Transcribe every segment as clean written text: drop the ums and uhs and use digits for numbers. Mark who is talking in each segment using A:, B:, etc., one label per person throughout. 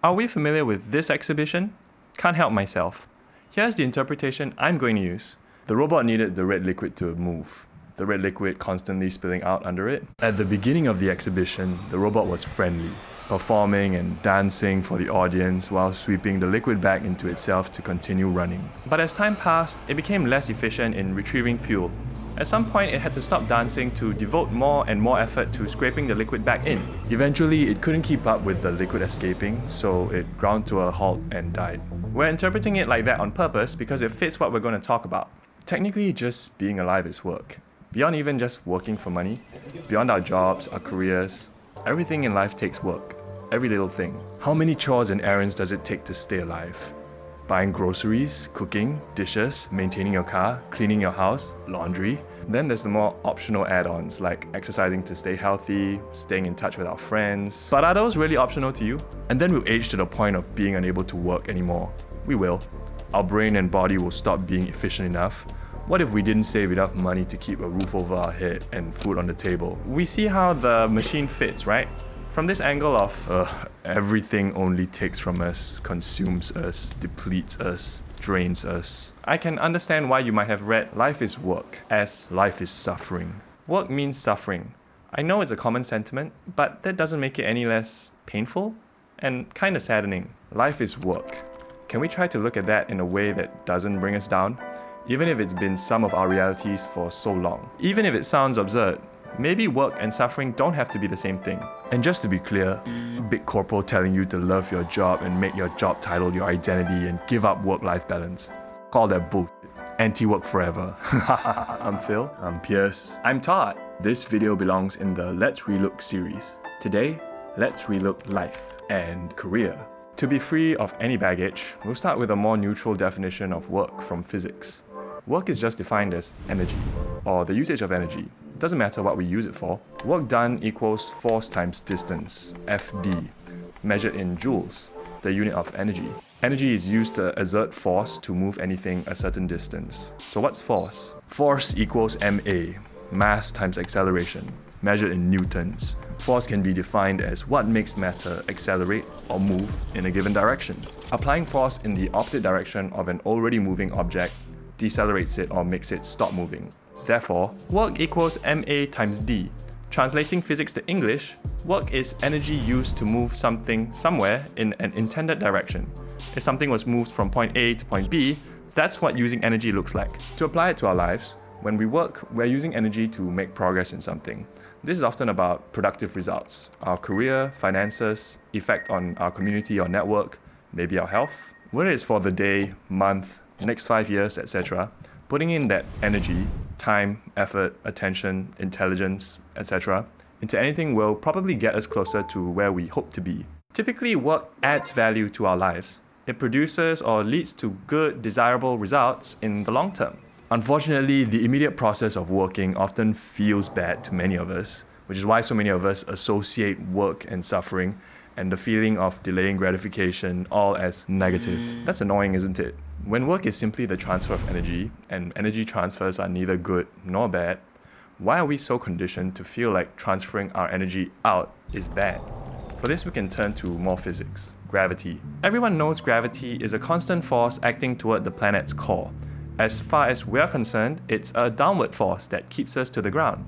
A: Are we familiar with this exhibition? Can't help myself. Here's the interpretation I'm going to use. The robot needed the red liquid to move, the red liquid constantly spilling out under it. At the beginning of the exhibition, the robot was friendly, performing and dancing for the audience while sweeping the liquid back into itself to continue running. But as time passed, it became less efficient in retrieving fuel. At some point, it had to stop dancing to devote more and more effort to scraping the liquid back in. Eventually, it couldn't keep up with the liquid escaping, so it ground to a halt and died. We're interpreting it like that on purpose because it fits what we're going to talk about. Technically, just being alive is work. Beyond even just working for money, beyond our jobs, our careers, everything in life takes work. Every little thing. How many chores and errands does it take to stay alive? Buying groceries, cooking, dishes, maintaining your car, cleaning your house, laundry. Then there's the more optional add-ons like exercising to stay healthy, staying in touch with our friends. But are those really optional to you? And then we'll age to the point of being unable to work anymore. We will. Our brain and body will stop being efficient enough. What if we didn't save enough money to keep a roof over our head and food on the table? We see how the machine fits, right? From this angle of everything only takes from us, consumes us, depletes us, drains us. I can understand why you might have read life is work as life is suffering. Work means suffering. I know it's a common sentiment, but that doesn't make it any less painful and kind of saddening. Life is work. Can we try to look at that in a way that doesn't bring us down? Even if it's been some of our realities for so long. Even if it sounds absurd, maybe work and suffering don't have to be the same thing. And just to be clear, big corpo telling you to love your job and make your job title your identity and give up work-life balance. Call that bullshit. Anti-work forever. I'm Phil. I'm Pierce. I'm Todd. This video belongs in the Let's Relook series. Today, let's relook life and career. To be free of any baggage, we'll start with a more neutral definition of work from physics. Work is just defined as energy, or the usage of energy. It doesn't matter what we use it for. Work done equals force times distance, FD, measured in joules, the unit of energy. Energy is used to exert force to move anything a certain distance. So what's force? Force equals MA, mass times acceleration, measured in newtons. Force can be defined as what makes matter accelerate or move in a given direction. Applying force in the opposite direction of an already moving object decelerates it or makes it stop moving. Therefore, work equals MA times D. Translating physics to English, work is energy used to move something somewhere in an intended direction. If something was moved from point A to point B, that's what using energy looks like. To apply it to our lives, when we work, we're using energy to make progress in something. This is often about productive results, our career, finances, effect on our community or network, maybe our health. Whether it's for the day, month, next 5 years, etc., putting in that energy, time, effort, attention, intelligence, etc., into anything will probably get us closer to where we hope to be. Typically, work adds value to our lives. It produces or leads to good, desirable results in the long term. Unfortunately, the immediate process of working often feels bad to many of us, which is why so many of us associate work and suffering and the feeling of delaying gratification all as negative. That's annoying, isn't it? When work is simply the transfer of energy, and energy transfers are neither good nor bad, why are we so conditioned to feel like transferring our energy out is bad? For this, we can turn to more physics. Gravity. Everyone knows gravity is a constant force acting toward the planet's core. As far as we're concerned, it's a downward force that keeps us to the ground.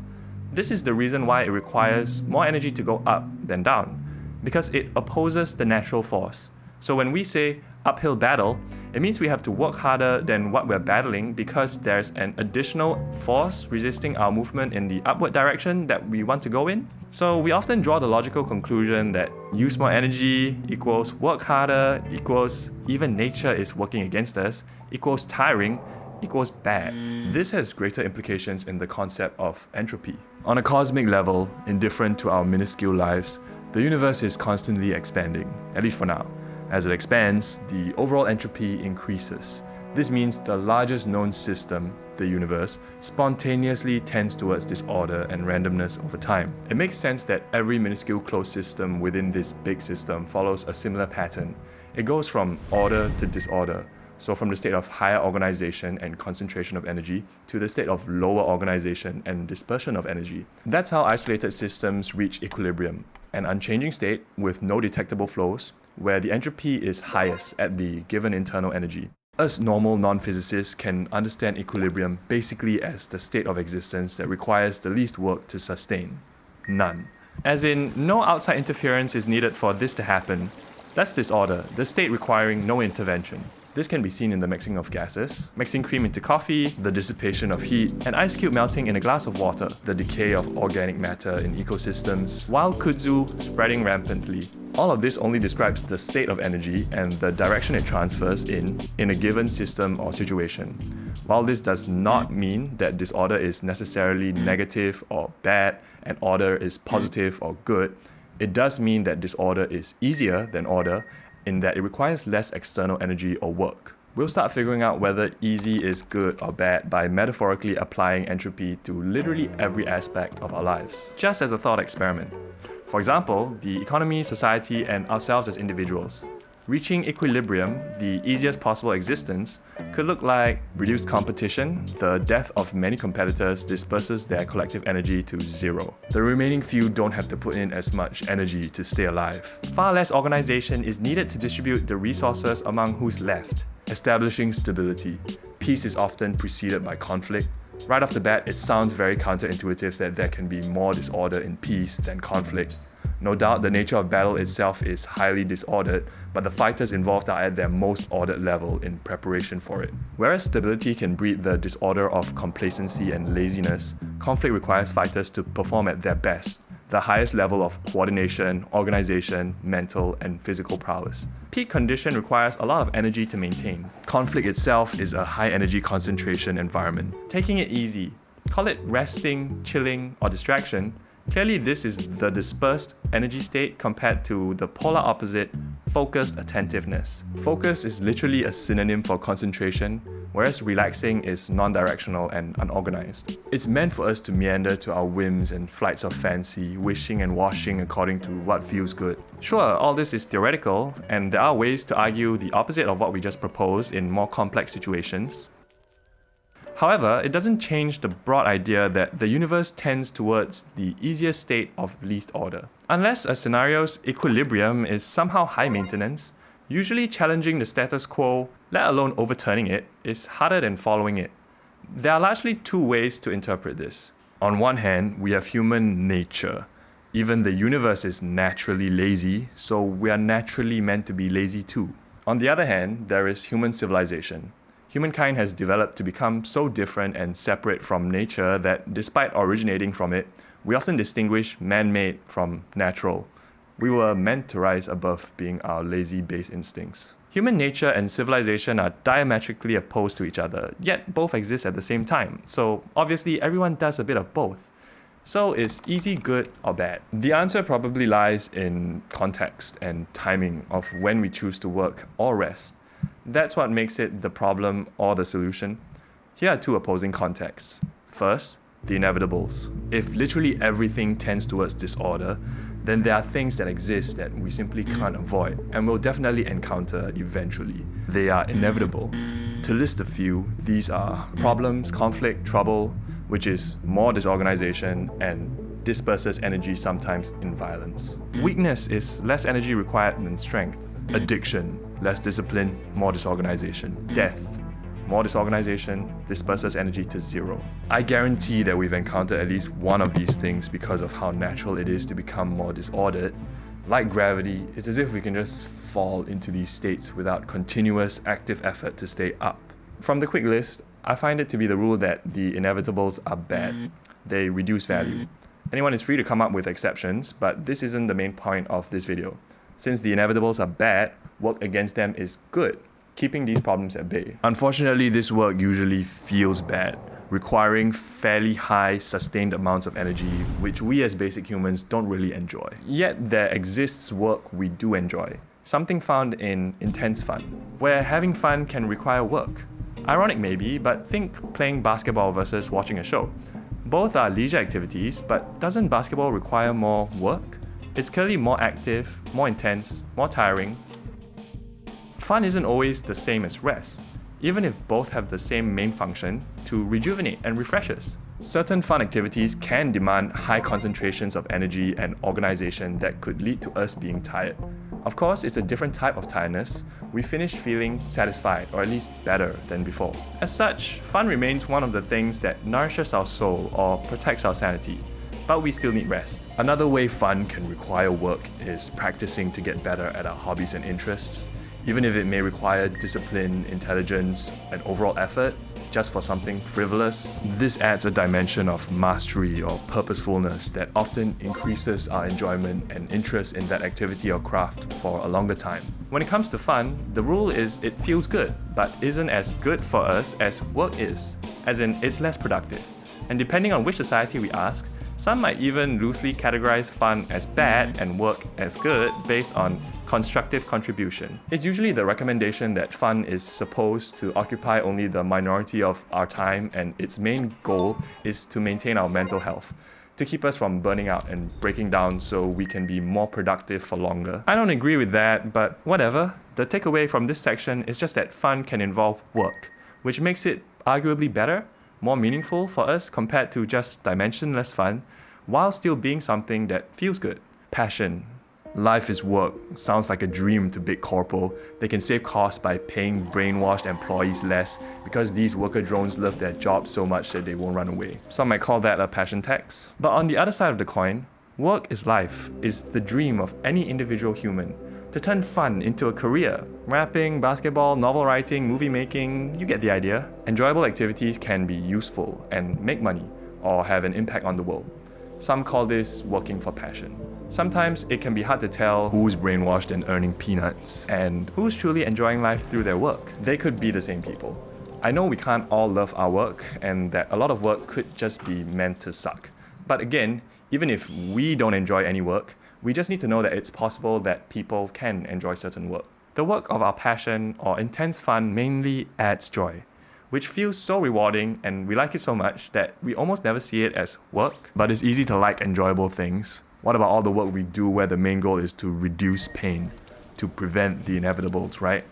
A: This is the reason why it requires more energy to go up than down, because it opposes the natural force. So when we say uphill battle, it means we have to work harder than what we're battling because there's an additional force resisting our movement in the upward direction that we want to go in. So we often draw the logical conclusion that use more energy equals work harder equals even nature is working against us equals tiring equals bad. This has greater implications in the concept of entropy. On a cosmic level, indifferent to our minuscule lives, the universe is constantly expanding, at least for now. As it expands, the overall entropy increases. This means the largest known system, the universe, spontaneously tends towards disorder and randomness over time. It makes sense that every minuscule closed system within this big system follows a similar pattern. It goes from order to disorder, So from the state of higher organization and concentration of energy to the state of lower organization and dispersion of energy. That's how isolated systems reach equilibrium, an unchanging state with no detectable flows, where the entropy is highest at the given internal energy. Us normal non-physicists can understand equilibrium basically as the state of existence that requires the least work to sustain. None. As in, no outside interference is needed for this to happen. That's disorder, the state requiring no intervention. This can be seen in the mixing of gases, mixing cream into coffee, the dissipation of heat, an ice cube melting in a glass of water, the decay of organic matter in ecosystems, wild kudzu spreading rampantly. All of this only describes the state of energy and the direction it transfers in a given system or situation. While this does not mean that disorder is necessarily negative or bad and order is positive or good, it does mean that disorder is easier than order in that it requires less external energy or work. We'll start figuring out whether easy is good or bad by metaphorically applying entropy to literally every aspect of our lives, just as a thought experiment. For example, the economy, society, and ourselves as individuals. Reaching equilibrium, the easiest possible existence, could look like reduced competition. The death of many competitors disperses their collective energy to zero. The remaining few don't have to put in as much energy to stay alive. Far less organization is needed to distribute the resources among who's left. Establishing stability. Peace is often preceded by conflict. Right off the bat, it sounds very counterintuitive that there can be more disorder in peace than conflict. No doubt the nature of battle itself is highly disordered, but the fighters involved are at their most ordered level in preparation for it. Whereas stability can breed the disorder of complacency and laziness, conflict requires fighters to perform at their best, the highest level of coordination, organization, mental, and physical prowess. Peak condition requires a lot of energy to maintain. Conflict itself is a high energy concentration environment. Taking it easy, call it resting, chilling, or distraction. Clearly, this is the dispersed energy state compared to the polar opposite, focused attentiveness. Focus is literally a synonym for concentration, whereas relaxing is non-directional and unorganized. It's meant for us to meander to our whims and flights of fancy, wishing and washing according to what feels good. Sure, all this is theoretical, and there are ways to argue the opposite of what we just proposed in more complex situations. However, it doesn't change the broad idea that the universe tends towards the easiest state of least order. Unless a scenario's equilibrium is somehow high maintenance, usually challenging the status quo, let alone overturning it, is harder than following it. There are largely two ways to interpret this. On one hand, we have human nature. Even the universe is naturally lazy, so we are naturally meant to be lazy too. On the other hand, there is human civilization. Humankind has developed to become so different and separate from nature that despite originating from it, we often distinguish man-made from natural. We were meant to rise above being our lazy base instincts. Human nature and civilization are diametrically opposed to each other, yet both exist at the same time. So obviously everyone does a bit of both. So is easy good or bad? The answer probably lies in context and timing of when we choose to work or rest. That's what makes it the problem or the solution. Here are two opposing contexts. First, the inevitables. If literally everything tends towards disorder, then there are things that exist that we simply can't avoid and will definitely encounter eventually. They are inevitable. To list a few, these are problems, conflict, trouble, which is more disorganization and disperses energy sometimes in violence. Weakness is less energy required than strength. Addiction, less discipline, more disorganization. Death, more disorganization, disperses energy to zero. I guarantee that we've encountered at least one of these things because of how natural it is to become more disordered. Like gravity, it's as if we can just fall into these states without continuous active effort to stay up. From the quick list, I find it to be the rule that the inevitables are bad. They reduce value. Anyone is free to come up with exceptions, but this isn't the main point of this video. Since the inevitables are bad, work against them is good, keeping these problems at bay. Unfortunately, this work usually feels bad, requiring fairly high, sustained amounts of energy, which we as basic humans don't really enjoy. Yet there exists work we do enjoy, something found in intense fun, where having fun can require work. Ironic maybe, but think playing basketball versus watching a show. Both are leisure activities, but doesn't basketball require more work? It's clearly more active, more intense, more tiring. Fun isn't always the same as rest. even if both have the same main function to rejuvenate and refresh us. Certain fun activities can demand high concentrations of energy and organization that could lead to us being tired. Of course, it's a different type of tiredness. We finish feeling satisfied, or at least better than before. As such, fun remains one of the things that nourishes our soul or protects our sanity. But we still need rest. Another way fun can require work is practicing to get better at our hobbies and interests, even if it may require discipline, intelligence, and overall effort just for something frivolous. This adds a dimension of mastery or purposefulness that often increases our enjoyment and interest in that activity or craft for a longer time. When it comes to fun, the rule is it feels good, but isn't as good for us as work is, as in it's less productive. And depending on which society we ask, some might even loosely categorize fun as bad and work as good based on constructive contribution. It's usually the recommendation that fun is supposed to occupy only the minority of our time, and its main goal is to maintain our mental health, to keep us from burning out and breaking down so we can be more productive for longer. I don't agree with that, but whatever. The takeaway from this section is just that fun can involve work, which makes it arguably better, more meaningful for us compared to just dimensionless fun, while still being something that feels good. Passion. Life is work. Sounds like a dream to big corpo. They can save costs by paying brainwashed employees less because these worker drones love their job so much that they won't run away. Some might call that a passion tax. But on the other side of the coin, work is life, is the dream of any individual human. To turn fun into a career. Rapping, basketball, novel writing, movie making, you get the idea. Enjoyable activities can be useful and make money or have an impact on the world. Some call this working for passion. Sometimes it can be hard to tell who's brainwashed and earning peanuts and who's truly enjoying life through their work. They could be the same people. I know we can't all love our work and that a lot of work could just be meant to suck. But again, even if we don't enjoy any work, we just need to know that it's possible that people can enjoy certain work. The work of our passion or intense fun mainly adds joy, which feels so rewarding and we like it so much that we almost never see it as work. But it's easy to like enjoyable things. What about all the work we do where the main goal is to reduce pain, to prevent the inevitables, right?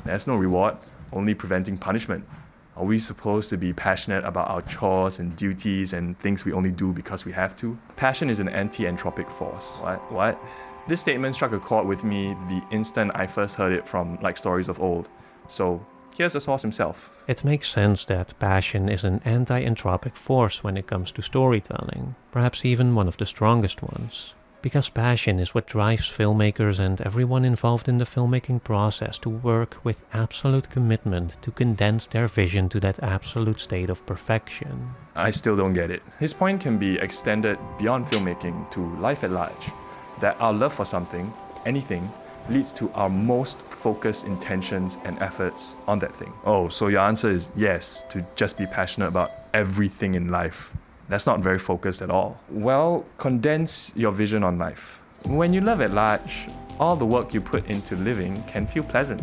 A: There's no reward, only preventing punishment. Are we supposed to be passionate about our chores and duties and things we only do because we have to? Passion is an anti-entropic force. What? This statement struck a chord with me the instant I first heard it from stories of old. So here's the source himself.
B: It makes sense that passion is an anti-entropic force when it comes to storytelling, perhaps even one of the strongest ones. Because passion is what drives filmmakers and everyone involved in the filmmaking process to work with absolute commitment to condense their vision to that absolute state of perfection.
A: I still don't get it. His point can be extended beyond filmmaking to life at large, that our love for something, anything, leads to our most focused intentions and efforts on that thing. Oh, so your answer is yes, to just be passionate about everything in life. That's not very focused at all. Well, condense your vision on life. When you love at large, all the work you put into living can feel pleasant,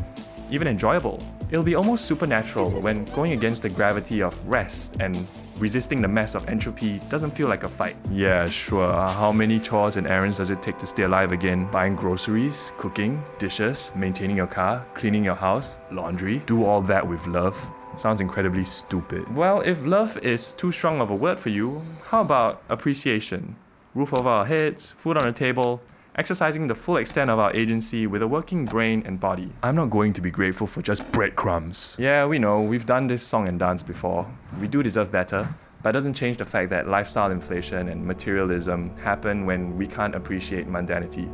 A: even enjoyable. It'll be almost supernatural when going against the gravity of rest and resisting the mess of entropy doesn't feel like a fight. Yeah, sure. How many chores and errands does it take to stay alive again? Buying groceries, cooking, dishes, maintaining your car, cleaning your house, laundry. Do all that with love. Sounds incredibly stupid. Well, if love is too strong of a word for you, how about appreciation? Roof over our heads, food on the table, exercising the full extent of our agency with a working brain and body. I'm not going to be grateful for just breadcrumbs. Yeah, we know, we've done this song and dance before. We do deserve better, but it doesn't change the fact that lifestyle inflation and materialism happen when we can't appreciate mundanity.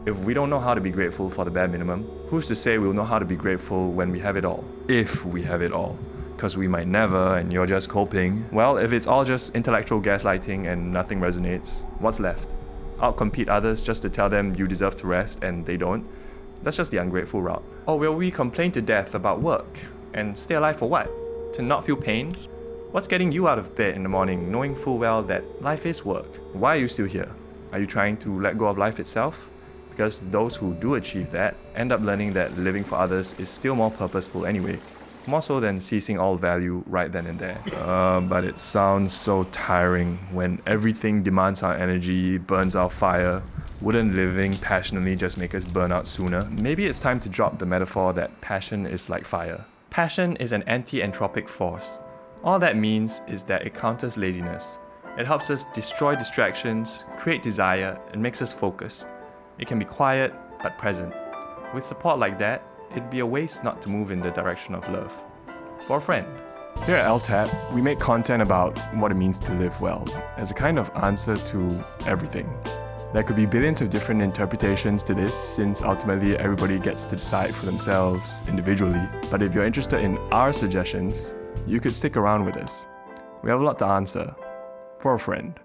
A: If we don't know how to be grateful for the bare minimum, who's to say we'll know how to be grateful when we have it all? If we have it all. Because we might never and you're just coping. Well, if it's all just intellectual gaslighting and nothing resonates, what's left? Outcompete others just to tell them you deserve to rest and they don't? That's just the ungrateful route. Or will we complain to death about work? And stay alive for what? To not feel pain? What's getting you out of bed in the morning knowing full well that life is work? Why are you still here? Are you trying to let go of life itself? Because those who do achieve that end up learning that living for others is still more purposeful anyway, more so than ceasing all value right then and there. But it sounds so tiring when everything demands our energy, burns our fire. Wouldn't living passionately just make us burn out sooner? Maybe it's time to drop the metaphor that passion is like fire. Passion is an anti-entropic force. All that means is that it counters laziness. It helps us destroy distractions, create desire, and makes us focused. It can be quiet, but present. With support like that, it'd be a waste not to move in the direction of love. For a friend. Here at LTAP, we make content about what it means to live well, as a kind of answer to everything. There could be billions of different interpretations to this, since ultimately everybody gets to decide for themselves individually. But if you're interested in our suggestions, you could stick around with us. We have a lot to answer. For a friend.